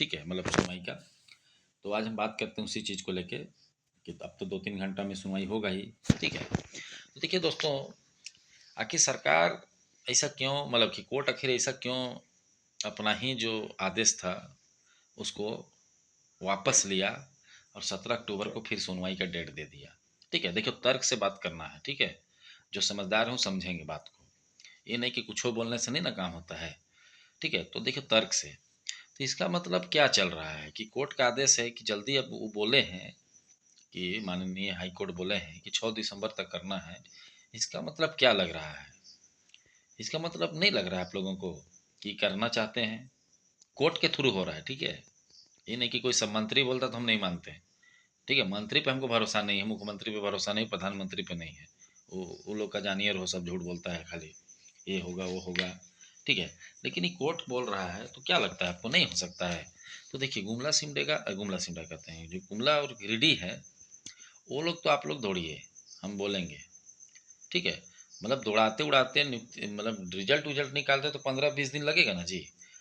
ठीक है, मतलब सुनवाई का। तो आज हम बात करते हैं उसी चीज़ को लेके कि अब तो 2-3 घंटा में सुनवाई होगा ही, ठीक है। तो देखिए दोस्तों, आखिर सरकार ऐसा क्यों, मतलब कि कोर्ट आखिर ऐसा क्यों अपना ही जो आदेश था उसको वापस लिया और 17 अक्टूबर को फिर सुनवाई का डेट दे दिया। ठीक है, देखो तर्क से बात करना है, ठीक है। जो समझदार हो समझेंगे बात को, ये नहीं कि कुछ बोलने से नहीं ना काम होता है, ठीक है। तो देखो तर्क से, तो इसका मतलब क्या चल रहा है कि कोर्ट का आदेश है कि जल्दी, अब वो बोले हैं कि माननीय हाई कोर्ट बोले हैं कि 6 दिसंबर तक करना है। इसका मतलब क्या लग रहा है? इसका मतलब नहीं लग रहा है आप लोगों को कि करना चाहते हैं, कोर्ट के थ्रू हो रहा है, ठीक है। ये नहीं कि कोई सब मंत्री बोलता तो हम नहीं मानते हैं, ठीक है। मंत्री पे हमको भरोसा नहीं है, मुख्यमंत्री पे भरोसा नहीं, प्रधानमंत्री पे नहीं है। वो लोग का जानिए रहो, सब झूठ बोलता है खाली, ये होगा वो होगा, ठीक है। लेकिन ये कोर्ट बोल रहा है तो क्या लगता है आपको नहीं हो सकता है? तो देखिए गुमला सिमडेगा कहते हैं, जो गुमला और गिरिडीह है, वो लोग तो आप लोग दौड़िए, हम बोलेंगे, ठीक है। मतलब दौड़ाते उड़ाते मतलब रिजल्ट उजल्ट निकालते तो 15-20 दिन लगेगा ना जी।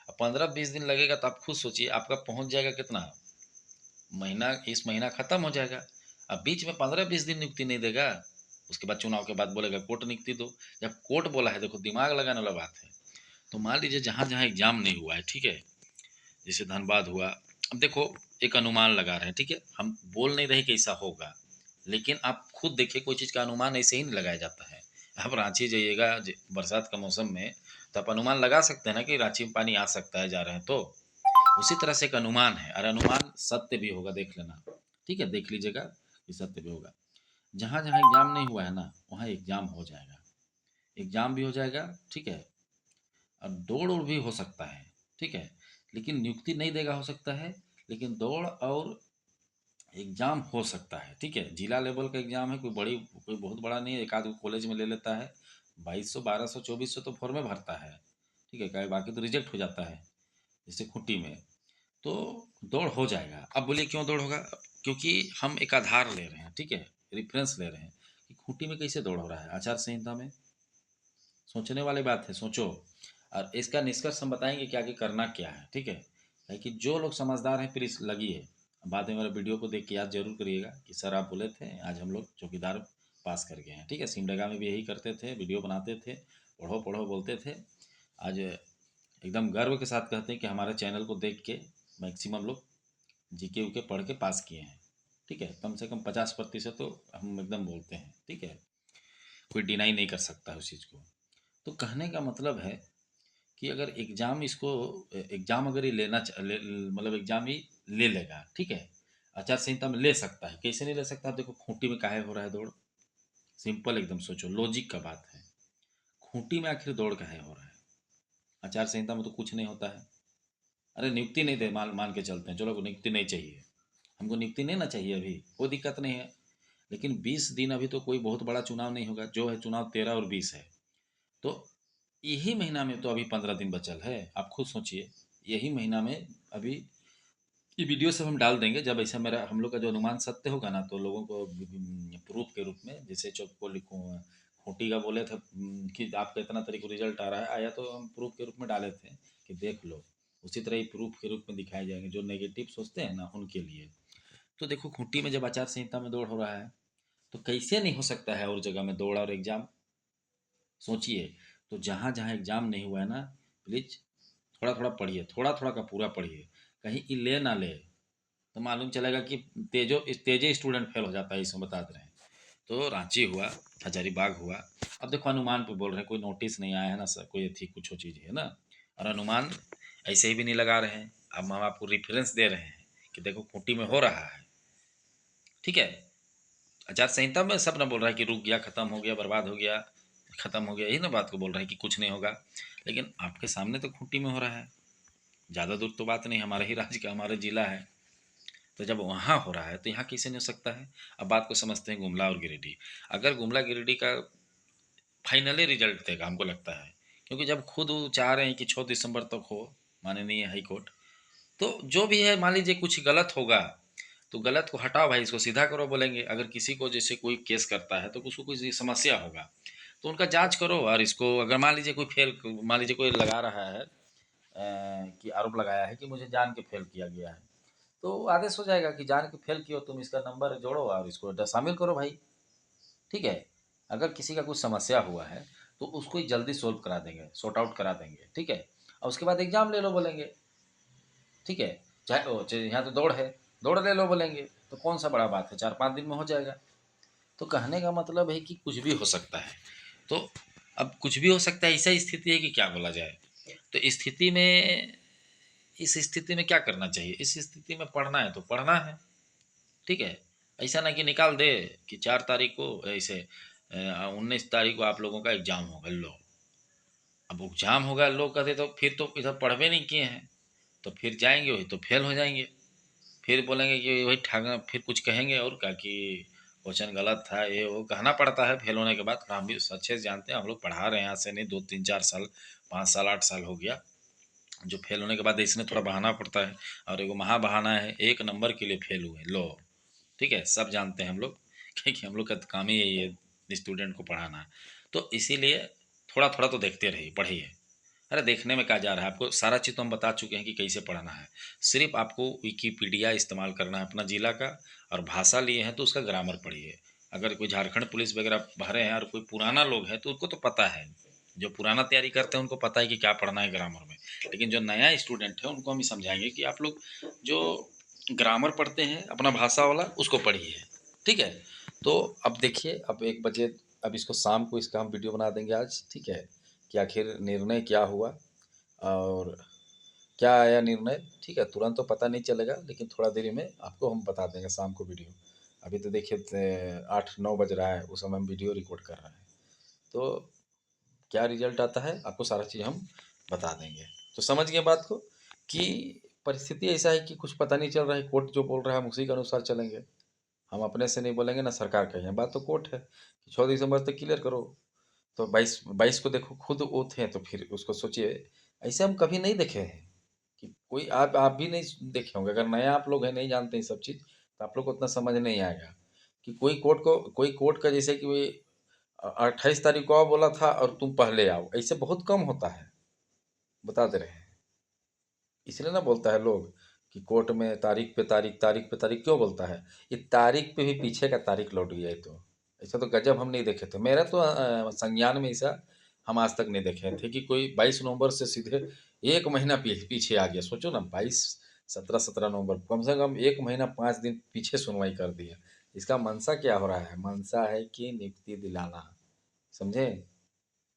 अब 15-20 दिन लगेगा तो आप खुद सोचिए, आपका पहुंच जाएगा कितना महीना, इस महीना खत्म हो जाएगा। अब बीच में 15-20 दिन नियुक्ति नहीं देगा, उसके बाद चुनाव के बाद बोलेगा कोर्ट नियुक्ति दो। जब कोर्ट बोला है, देखो दिमाग लगाने वाला बात है। तो मान लीजिए जहाँ जहाँ एग्जाम नहीं हुआ है, ठीक है, जैसे धनबाद हुआ। अब देखो, एक अनुमान लगा रहे हैं, ठीक है, हम बोल नहीं रहे कि ऐसा होगा, लेकिन आप खुद देखिए कोई चीज़ का अनुमान ऐसे ही नहीं लगाया जाता है। आप रांची जाइएगा बरसात का मौसम में, तो आप अनुमान लगा सकते हैं ना कि रांची में पानी आ सकता है, जा रहे हैं तो उसी तरह से एक अनुमान है, और अनुमान सत्य भी होगा, देख लेना, ठीक है, देख लीजिएगा कि सत्य भी होगा। जहाँ जहाँ एग्जाम नहीं हुआ है ना, वहाँ एग्जाम हो जाएगा, एग्जाम भी हो जाएगा, ठीक है। अब दौड़ उड़ भी हो सकता है, ठीक है, लेकिन नियुक्ति नहीं देगा, हो सकता है, लेकिन दौड़ और एग्जाम हो सकता है, ठीक है। जिला लेवल का एग्जाम है, कोई बहुत बड़ा नहीं है, एक आध कॉलेज में ले लेता है, 2200 1200 2400 तो फॉर्मे भरता है, ठीक है, क्या बाकी तो रिजेक्ट हो जाता है, जैसे खूंटी में। तो दौड़ हो जाएगा। अब बोलिए क्यों दौड़ होगा? क्योंकि हम एक आधार ले रहे हैं, ठीक है, रेफरेंस ले रहे हैं कि खूंटी में कैसे दौड़ हो रहा है, आचार संहिता में। सोचने वाली बात है, सोचो। और इसका निष्कर्ष हम बताएंगे कि आगे करना क्या है, ठीक है कि जो लोग समझदार हैं प्लीज लगिए। बाद में मेरा वीडियो को देख के याद जरूर करिएगा कि सर आप बोले थे आज हम लोग चौकीदार पास कर गए हैं, ठीक है। सिमडेगा में भी यही करते थे, वीडियो बनाते थे, पढ़ो पढ़ो बोलते थे। आज एकदम गर्व के साथ कहते हैं कि हमारे चैनल को देख के मैक्सिमम लोग जीके उके पढ़ के पास किए हैं, ठीक है। कम से कम 50% तो हम एकदम बोलते हैं, ठीक है। कोई डिनाई नहीं कर सकता है उस चीज़ को। तो कहने का मतलब है कि अगर एग्ज़ाम इसको, एग्ज़ाम अगर ये मतलब एग्ज़ाम ही ले लेगा, ठीक है, आचार संहिता में ले सकता है, कैसे नहीं ले सकता? आप देखो खूंटी में काहे हो रहा है दौड़, सिंपल एकदम सोचो, लॉजिक का बात है। खूंटी में आखिर दौड़ काहे हो रहा है? आचार संहिता में तो कुछ नहीं होता है। अरे नियुक्ति नहीं दे, मान मान के चलते हैं, चलो नियुक्ति नहीं चाहिए, हमको नियुक्ति नहीं ना चाहिए, अभी कोई दिक्कत नहीं है। लेकिन 20 दिन अभी तो कोई बहुत बड़ा चुनाव नहीं होगा, जो है चुनाव 13 और 20 है। तो यही महीना में तो अभी 15 दिन बचल है, आप खुद सोचिए। यही महीना में अभी, ये वीडियो सब हम डाल देंगे जब ऐसा मेरा हम लोग का जो अनुमान सत्य होगा ना, तो लोगों को प्रूफ के रूप में, जैसे चौक को लिखूँ, खूंटी का बोले थे कि आपका इतना तारीख को रिजल्ट आ रहा है, आया तो हम प्रूफ के रूप में डाले थे कि देख लो। उसी तरह ही प्रूफ के रूप में दिखाए जाएंगे जो नेगेटिव सोचते हैं ना उनके लिए। तो देखो खूंटी में जब आचार संहिता में दौड़ हो रहा है, तो कैसे नहीं हो सकता है और जगह में दौड़ और एग्जाम? सोचिए। तो जहाँ जहाँ एग्जाम नहीं हुआ है ना, प्लीज थोड़ा थोड़ा पढ़िए, थोड़ा थोड़ा का पूरा पढ़िए, कहीं ई ले ना ले, तो मालूम चलेगा कि तेजे स्टूडेंट फेल हो जाता है, इसमें बता दे रहे हैं। तो रांची हुआ, हजारीबाग हुआ। अब देखो अनुमान पे बोल रहे हैं, कोई नोटिस नहीं आया है ना सर, कोई थी कुछ चीज़ है ना, और अनुमान ऐसे ही भी नहीं लगा रहे हैं। अब हम आपको रेफरेंस दे रहे हैं कि देखो खूंटी में हो रहा है, ठीक है। आचार संहिता में सब ना बोल रहा है कि रुक गया, खत्म हो गया, बर्बाद हो गया, खत्म हो गया, यही ना बात को बोल रहा है कि कुछ नहीं होगा। लेकिन आपके सामने तो खूंटी में हो रहा है, ज़्यादा दूर तो बात नहीं, हमारे ही राज्य का, हमारा जिला है। तो जब वहाँ हो रहा है तो यहाँ कैसे नहीं हो सकता है? अब बात को समझते हैं गुमला और गिरिडीह। अगर गुमला गिरिडीह का फाइनली रिजल्ट देगा हमको लगता है, क्योंकि जब खुद वो चाह रहे हैं कि 6 दिसंबर तक हो, माननीय हाई कोर्ट, तो जो भी है, मान लीजिए कुछ गलत होगा तो गलत को हटाओ भाई, इसको सीधा करो बोलेंगे। अगर किसी को जैसे कोई केस करता है तो उसको कोई समस्या होगा, तो उनका जांच करो। और इसको अगर मान लीजिए कोई फेल, मान लीजिए कोई लगा रहा है कि आरोप लगाया है कि मुझे जान के फेल किया गया है, तो आदेश हो जाएगा कि जान के फेल किए हो तुम, इसका नंबर जोड़ो और इसको शामिल करो भाई। ठीक है, अगर किसी का कुछ समस्या हुआ है तो उसको ही जल्दी सोल्व करा देंगे, सॉर्ट आउट करा देंगे। ठीक है, और उसके बाद एग्जाम ले लो बोलेंगे। ठीक है, चाहे यहाँ तो दौड़ है, दौड़ ले लो बोलेंगे, तो कौन सा बड़ा बात है, 4-5 दिन में हो जाएगा। तो कहने का मतलब है कि कुछ भी हो सकता है। तो अब कुछ भी हो सकता है, ऐसा स्थिति है कि क्या बोला जाए। तो इस स्थिति में क्या करना चाहिए, इस स्थिति में पढ़ना है तो पढ़ना है। ठीक है, ऐसा ना कि निकाल दे कि 4 तारीख को ऐसे 19 तारीख को आप लोगों का एग्जाम होगा लो। अब एग्जाम होगा लो कहते तो फिर तो इधर पढ़वे नहीं किए हैं, तो फिर जाएंगे वही तो फेल हो जाएंगे। फिर बोलेंगे कि वही ठग, फिर कुछ कहेंगे और क्या कि क्वेश्चन गलत था, ये वो कहना पड़ता है फेल होने के बाद। हम भी अच्छे से जानते हैं, हम लोग पढ़ा रहे हैं, यहाँ से नहीं 2-3-4 साल, 5 साल 8 साल हो गया। जो फेल होने के बाद इसने थोड़ा बहाना पड़ता है, और एगो महा बहाना है, 1 नंबर के लिए फेल हुए लो। ठीक है, सब जानते हैं हम लोग क्योंकि हम लोग का काम ही यही है, स्टूडेंट को पढ़ाना। तो इसीलिए थोड़ा थोड़ा तो देखते रहिए, पढ़िए। अरे देखने में क्या जा रहा है, आपको सारा चीज़ तो हम बता चुके हैं कि कैसे पढ़ना है। सिर्फ आपको विकीपीडिया इस्तेमाल करना है अपना ज़िला का, और भाषा लिए हैं तो उसका ग्रामर पढ़िए। अगर कोई झारखंड पुलिस वगैरह भरे हैं और कोई पुराना लोग हैं तो उनको तो पता है, जो पुराना तैयारी करते हैं उनको पता है कि क्या पढ़ना है ग्रामर में। लेकिन जो नया स्टूडेंट है उनको हम समझाएंगे कि आप लोग जो ग्रामर पढ़ते हैं अपना भाषा वाला, उसको पढ़िए। ठीक है, तो अब देखिए, अब 1 बजे, अब इसको शाम को इसका हम वीडियो बना देंगे आज। ठीक है, कि आखिर निर्णय क्या हुआ और क्या आया निर्णय। ठीक है, तुरंत तो पता नहीं चलेगा, लेकिन थोड़ा देरी में आपको हम बता देंगे शाम को वीडियो। अभी तो देखिए 8-9 बज रहा है, उस समय हम वीडियो रिकॉर्ड कर रहे हैं। तो क्या रिजल्ट आता है आपको सारा चीज़ हम बता देंगे। तो समझ गए बात को, कि परिस्थिति ऐसा है कि कुछ पता नहीं चल रहा है, कोर्ट जो बोल रहा है हम उसी के अनुसार चलेंगे। हम अपने से नहीं बोलेंगे ना सरकार कही है, बात तो कोर्ट है कि 6 दिसंबर तक क्लियर करो। तो 22 को देखो, खुद वो थे तो फिर उसको सोचिए। ऐसे हम कभी नहीं देखे हैं कि कोई, आप भी नहीं देखे होंगे, अगर नया आप लोग हैं नहीं जानते हैं सब चीज़, तो आप लोग को उतना समझ नहीं आएगा कि कोई कोर्ट का जैसे कि वही 28 तारीख को आओ बोला था और तुम पहले आओ, ऐसे बहुत कम होता है, बता दे रहे हैं। इसलिए ना बोलता है लोग कि कोर्ट में तारीख पे तारीख, तारीख पे तारीख क्यों बोलता है। ये तारीख पे भी पीछे का तारीख लौट गया है। तो ऐसा तो गजब हम नहीं देखे थे, मेरा तो संज्ञान में ऐसा हम आज तक नहीं देखे थे कि कोई 22 नवंबर से सीधे 1 महीना पीछे आ गया। सोचो ना, 22, 17, 17 नवंबर, कम से कम 1 महीना 5 दिन पीछे सुनवाई कर दिया। इसका मंशा क्या हो रहा है, मंशा है कि नियुक्ति दिलाना, समझे।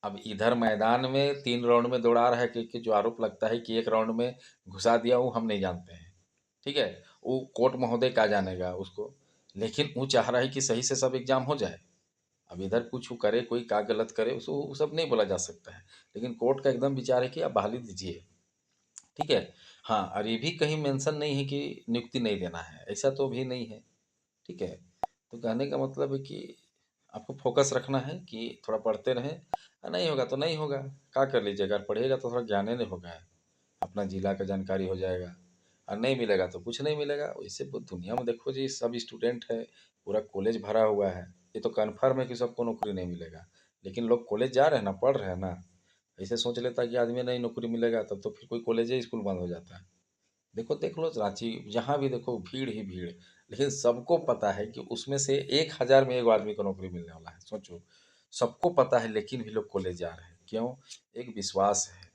अब इधर मैदान में 3 राउंड में दौड़ा रहा है कि जो आरोप लगता है कि 1 राउंड में घुसा दिया, वो हम नहीं जानते हैं। ठीक है, वो कोर्ट महोदय क्या जानेगा उसको, लेकिन वो चाह रहा है कि सही से सब एग्जाम हो जाए। अब इधर कुछ वो करे, कोई क्या गलत करे, उसको वो सब नहीं बोला जा सकता है। लेकिन कोर्ट का एकदम विचार है कि आप बहाली दीजिए। ठीक है, हाँ, और ये भी कहीं मेंशन नहीं है कि नियुक्ति नहीं देना है, ऐसा तो भी नहीं है। ठीक है, तो कहने का मतलब है कि आपको फोकस रखना है कि थोड़ा पढ़ते रहें। नहीं होगा तो नहीं होगा, क्या कर लीजिएगा, अगर पढ़िएगा तो थोड़ा ज्ञान नहीं होगा, अपना जिला का जानकारी हो जाएगा। और नहीं मिलेगा तो कुछ नहीं मिलेगा। वैसे दुनिया में देखो जी, सब स्टूडेंट है, पूरा कॉलेज भरा हुआ है, ये तो कन्फर्म है कि सबको नौकरी नहीं मिलेगा। लेकिन लोग कॉलेज जा रहे हैं ना, पढ़ रहे हैं ना। ऐसे सोच लेता है कि आदमी नहीं नौकरी मिलेगा, तब तो फिर कोई कॉलेज या स्कूल बंद हो जाता है। देखो, देख लो रांची, जहाँ भी देखो भीड़ ही भीड़। लेकिन सबको पता है कि उसमें से 1,000 में 1 आदमी को नौकरी मिलने वाला है, सोचो। सबको पता है, लेकिन भी लोग कॉलेज जा रहे हैं, क्यों। एक विश्वास है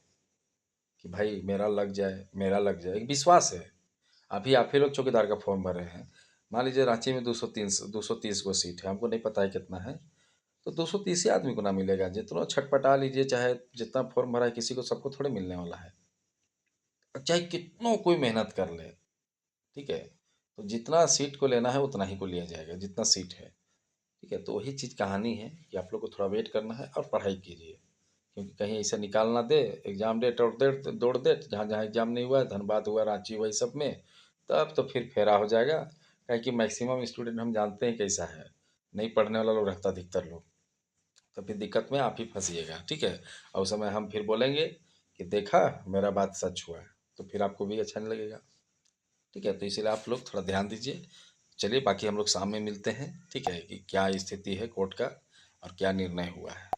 कि भाई मेरा लग जाए, मेरा लग जाए, एक विश्वास है। अभी आप ही लोग चौकीदार का फॉर्म भर रहे हैं, मान लीजिए रांची में 230 गो सीट है, हमको नहीं पता है कितना है। तो 230 ही आदमी को ना मिलेगा, जितना छटपटा लीजिए, चाहे जितना फॉर्म भरा है किसी को, सबको थोड़े मिलने वाला है। चाहे कितनों कोई मेहनत कर ले। ठीक है, तो जितना सीट को लेना है उतना ही को लिया जाएगा, जितना सीट है। ठीक है, तो वही चीज़ कहानी है कि आप लोग को थोड़ा वेट करना है और पढ़ाई कीजिए। क्योंकि कहीं ऐसा निकाल ना दे एग्जाम डेट और डेट दौड़ डेट, जहाँ जहाँ एग्जाम नहीं हुआ है, धनबाद हुआ, रांची हुआ, इस सब में, तब तो फिर फेरा हो जाएगा। क्या कि मैक्सिमम स्टूडेंट हम जानते हैं कैसा है, नहीं पढ़ने वाला लोग रहता अधिकतर लोग। तो फिर दिक्कत में आप ही फंसिएगा। ठीक है, और उस समय हम फिर बोलेंगे कि देखा, मेरा बात सच हुआ है, तो फिर आपको भी अच्छा नहीं लगेगा। ठीक है, तो इसीलिए आप लोग थोड़ा ध्यान दीजिए। चलिए, बाकी हम लोग शाम में मिलते हैं। ठीक है, कि क्या स्थिति है कोर्ट का और क्या निर्णय हुआ है।